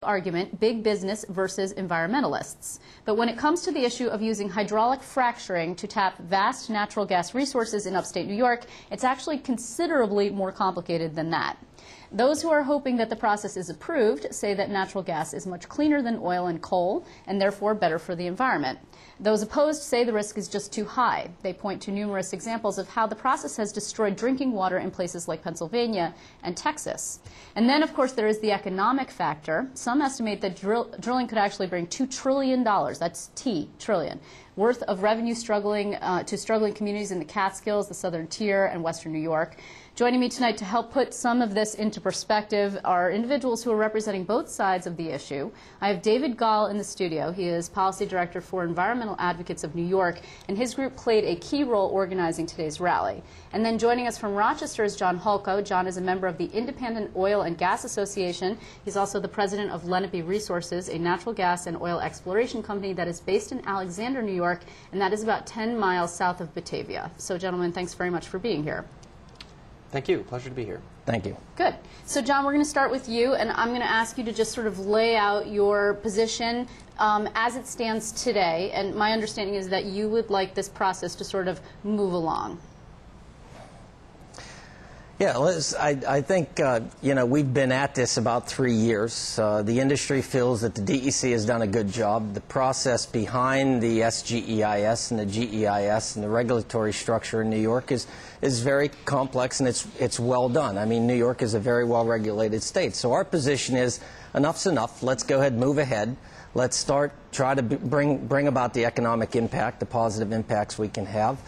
argument, big business versus environmentalists. But when it comes to the issue of using hydraulic fracturing to tap vast natural gas resources in upstate New York, it's actually considerably more complicated than that. Those who are hoping that the process is approved say that natural gas is much cleaner than oil and coal and therefore better for the environment. Those opposed say the risk is just too high. They point to numerous examples of how the process has destroyed drinking water in places like Pennsylvania and Texas. And then, of course, there is the economic factor. Some estimate that drilling could actually bring $2 trillion, that's T, trillion, worth of revenue to struggling communities in the Catskills, the Southern Tier, and Western New York. Joining me tonight to help put some of this into perspective are individuals who are representing both sides of the issue. I have David Gall in the studio. He is Policy Director for Environmental Advocates of New York, and his group played a key role organizing today's rally. And then joining us from Rochester is John Holko. John is a member of the Independent Oil and Gas Association. He's also the president of Lenape Resources, a natural gas and oil exploration company that is based in Alexander, New York, and that is about 10 miles south of Batavia. So, gentlemen, thanks very much for being here. Thank you. Pleasure to be here. Thank you. Good. So, John, we're going to start with you, and I'm going to ask you to just sort of lay out your position as it stands today. And my understanding is that you would like this process to sort of move along. Yeah, Liz, I think, you know, we've been at this about 3 years. The industry feels that the DEC has done a good job. The process behind the SGEIS and the GEIS and the regulatory structure in New York is very complex, and it's well done. I mean, New York is a very well-regulated state. So our position is enough's enough. Let's go ahead and move ahead. Let's try to bring about the economic impact, the positive impacts we can have.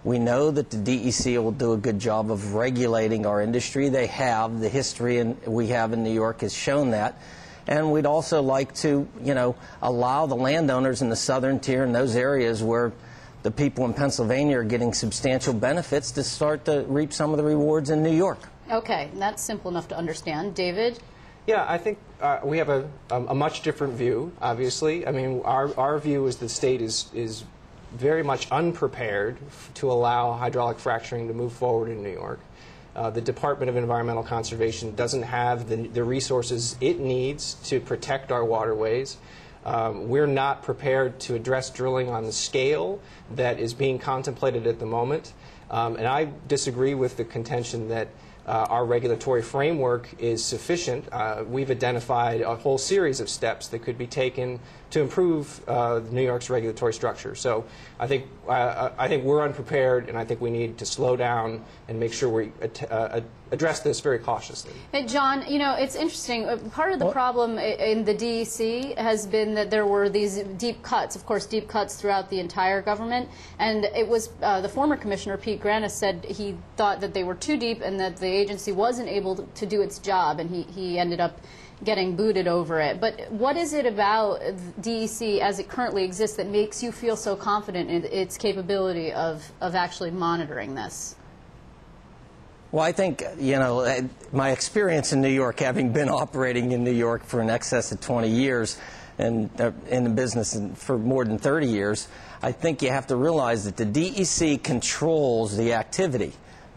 We know that the DEC will do a good job of regulating our industry. They have. The history we have in New York has shown that. And we'd also like to, you know, allow the landowners in the Southern Tier and those areas where the people in Pennsylvania are getting substantial benefits to start to reap some of the rewards in New York. Okay, that's simple enough to understand. David? Yeah, I think we have a much different view, obviously. I mean, our view is the state is very much unprepared to allow hydraulic fracturing to move forward in New York. The Department of Environmental Conservation doesn't have the resources it needs to protect our waterways. We're not prepared to address drilling on the scale that is being contemplated at the moment. And I disagree with the contention that our regulatory framework is sufficient. We've identified a whole series of steps that could be taken to improve New York's regulatory structure. So I think we're unprepared, and I think we need to slow down and make sure we address this very cautiously. Hey, John, you know, it's interesting. Part of the problem in the DEC has been that there were these deep cuts, of course, deep cuts throughout the entire government. And it was the former commissioner, Pete Granis, said he thought that they were too deep and that the agency wasn't able to do its job, and he ended up getting booted over it. But what is it about DEC as it currently exists that makes you feel so confident in its capability of actually monitoring this? Well, I think, you know, my experience in New York, having been operating in New York for in excess of 20 years and in the business for more than 30 years, I think you have to realize that the DEC controls the activity.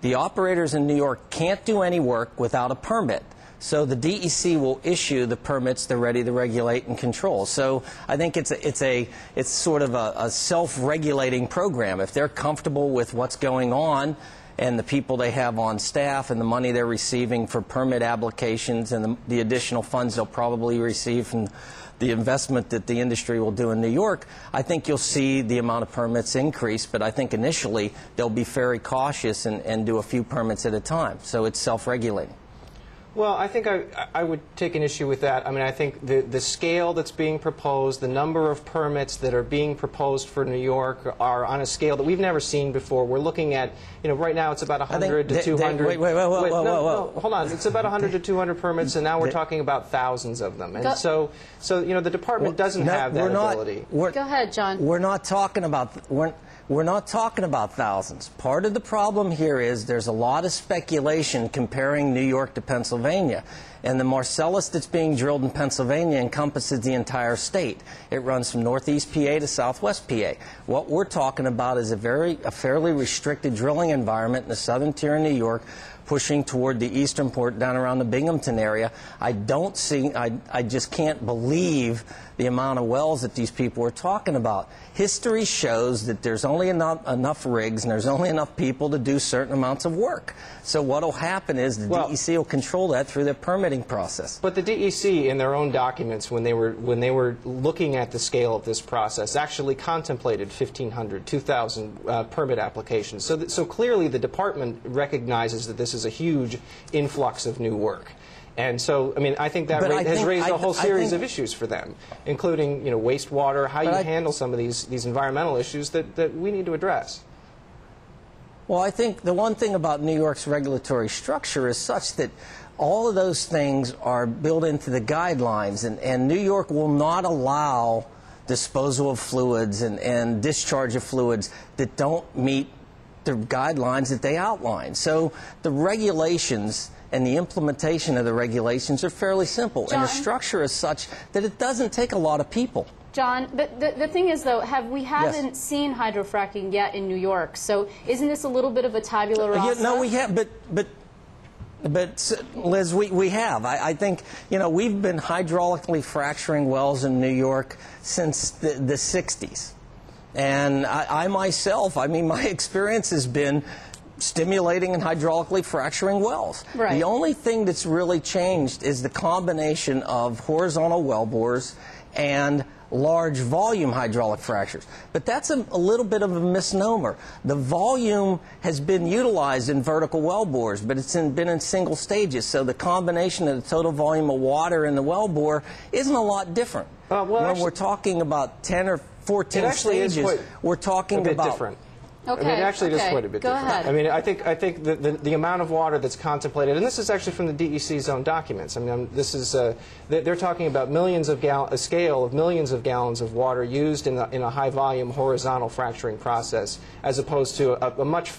The operators in New York can't do any work without a permit. So the DEC will issue the permits they're ready to regulate and control. So I think it's sort of a self-regulating program. If they're comfortable with what's going on and the people they have on staff and the money they're receiving for permit applications and the additional funds they'll probably receive from the investment that the industry will do in New York, I think you'll see the amount of permits increase. But I think initially they'll be very cautious and do a few permits at a time. So it's self-regulating. Well, I think I would take an issue with that. I mean, I think the scale that's being proposed, the number of permits that are being proposed for New York are on a scale that we've never seen before. We're looking at, you know, right now it's about 100 to 200. Wait, no, hold on. It's about 100 to 200 permits, and now we're talking about thousands of them. And so you know, the department doesn't have that ability. Go ahead, John. We're not talking about we're not talking about thousands. Part of the problem here is there's a lot of speculation comparing New York to Pennsylvania. And the Marcellus that's being drilled in Pennsylvania encompasses the entire state. It runs from northeast PA to southwest PA. What we're talking about is a fairly restricted drilling environment in the Southern Tier of New York pushing toward the eastern port down around the Binghamton area. I just can't believe the amount of wells that these people are talking about. History shows that there's only enough rigs and there's only enough people to do certain amounts of work. So what will happen is the DEC will control that through their permitting process. But the DEC, in their own documents, when they were looking at the scale of this process, actually contemplated 1,500, 2,000 permit applications. So clearly the department recognizes that this is a huge influx of new work. And so, I mean, I think that has raised a whole series of issues for them, including, wastewater, how you handle some of these environmental issues that we need to address. Well, I think the one thing about New York's regulatory structure is such that all of those things are built into the guidelines, and New York will not allow disposal of fluids and discharge of fluids that don't meet the guidelines that they outline. So the regulations and the implementation of the regulations are fairly simple, and the structure is such that it doesn't take a lot of people. John, but the thing is, though, we haven't seen hydrofracking yet in New York, so isn't this a little bit of a tabula rasa? No, we have, but Liz, we have. I think, we've been hydraulically fracturing wells in New York since the 60s. And I myself, my experience has been stimulating and hydraulically fracturing wells. Right. The only thing that's really changed is the combination of horizontal well bores and large volume hydraulic fractures. But that's a little bit of a misnomer. The volume has been utilized in vertical well bores, but it's been in single stages. So the combination of the total volume of water in the well bore isn't a lot different. When we're talking about 10 or 14 stages, we're talking about different. Okay. I mean, it actually is quite a bit different. Go ahead. I mean, I think the amount of water that's contemplated, and this is actually from the DEC's own documents. I mean, this is they're talking about a scale of millions of gallons of water used in a high volume horizontal fracturing process, as opposed to a much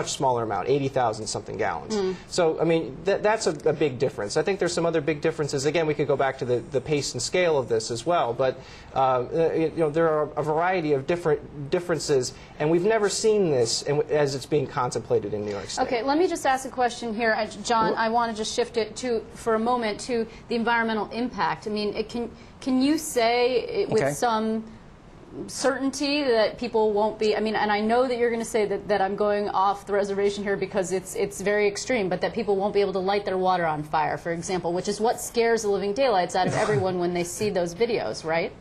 smaller amount, 80,000 something gallons. So, I mean, that's a big difference. I think there's some other big differences. Again, we could go back to the pace and scale of this as well, but there are a variety of differences, and we've never seen this as it's being contemplated in New York State. Okay, let me just ask a question here, John. I want to just shift it for a moment to the environmental impact. I mean, can you say with some certainty that people won't be, and I know that you're going to say that I'm going off the reservation here because it's very extreme, but that people won't be able to light their water on fire, for example, which is what scares the living daylights out of everyone when they see those videos, right?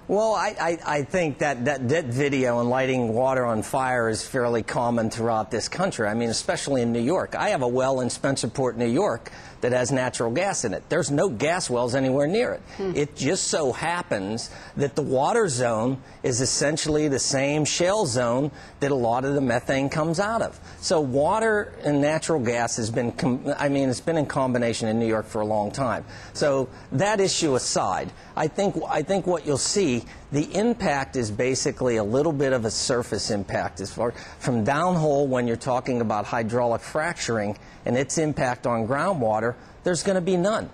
Well, I think that video and lighting water on fire is fairly common throughout this country. I mean, especially in New York. I have a well in Spencerport, New York, that has natural gas in it. There's no gas wells anywhere near it. It just so happens that the water zone is essentially the same shale zone that a lot of the methane comes out of. So water and natural gas has been, it's been in combination in New York for a long time. So that issue aside, I think what you'll see, the impact is basically a little bit of a surface impact as far from downhole when you're talking about hydraulic fracturing and its impact on groundwater. There's going to be none.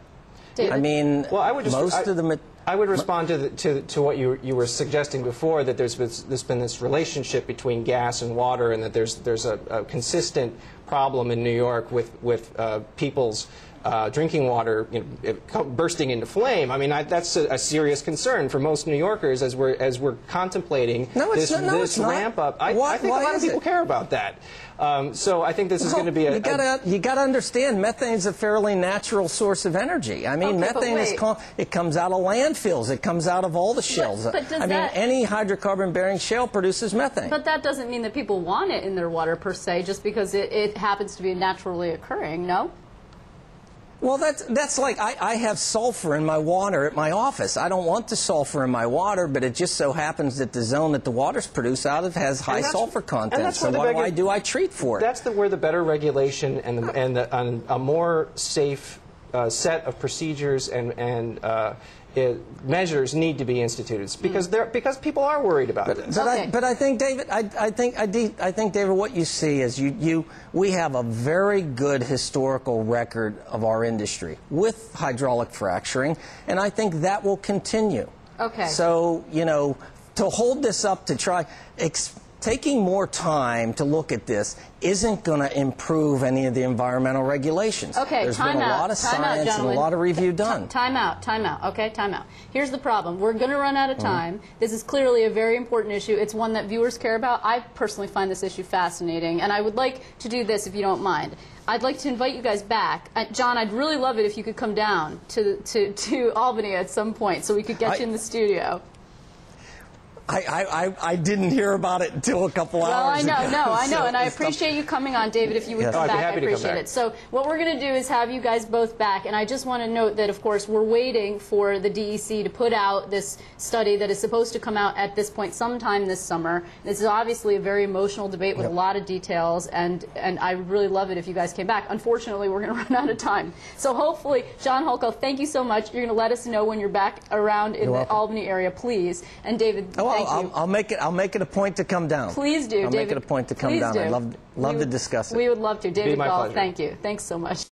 David? I mean, well, I would respond to what you were suggesting before, that there's been this relationship between gas and water, and that there's a consistent problem in New York with people's drinking water bursting into flame. I mean, that's a serious concern for most New Yorkers as we're contemplating this ramp up. I think a lot of people care about that. So I think this is going to be you got to understand, methane's a fairly natural source of energy. I mean, methane it comes out of landfills. It comes out of all the shales. Any hydrocarbon-bearing shale produces methane. But that doesn't mean that people want it in their water per se, just because it happens to be naturally occurring. No. Well, that's like I have sulfur in my water at my office. I don't want the sulfur in my water, but it just so happens that the zone that the water's produced out of has high sulfur content. So what do? I treat for it. That's where the better regulation and a more safe set of procedures and measures need to be instituted, because people are worried about this. But I think, David, I think, David, what you see is we have a very good historical record of our industry with hydraulic fracturing, and I think that will continue. Okay. So, to hold this up to try taking more time to look at this isn't going to improve any of the environmental regulations. Okay, There's been a lot of science and a lot of review done. Time out, okay, time out. Here's the problem. We're going to run out of time. This is clearly a very important issue. It's one that viewers care about. I personally find this issue fascinating, and I would like to do this if you don't mind. I'd like to invite you guys back. John, I'd really love it if you could come down to Albany at some point so we could get you in the studio. I didn't hear about it until a couple hours ago. Well, I know, and I appreciate you coming on, David. If you would come back, I appreciate it. So what we're going to do is have you guys both back, and I just want to note that, of course, we're waiting for the DEC to put out this study that is supposed to come out at this point sometime this summer. This is obviously a very emotional debate with a lot of details, and I would really love it if you guys came back. Unfortunately, we're going to run out of time. So hopefully, John Holko, thank you so much. You're going to let us know when you're back around in the Albany area, please. And David, thank you. I'll make it a point to come down. Please do, I'll David. Make it a point to come down. I'd love to discuss it. We would love to. David Gall, thank you. Thanks so much.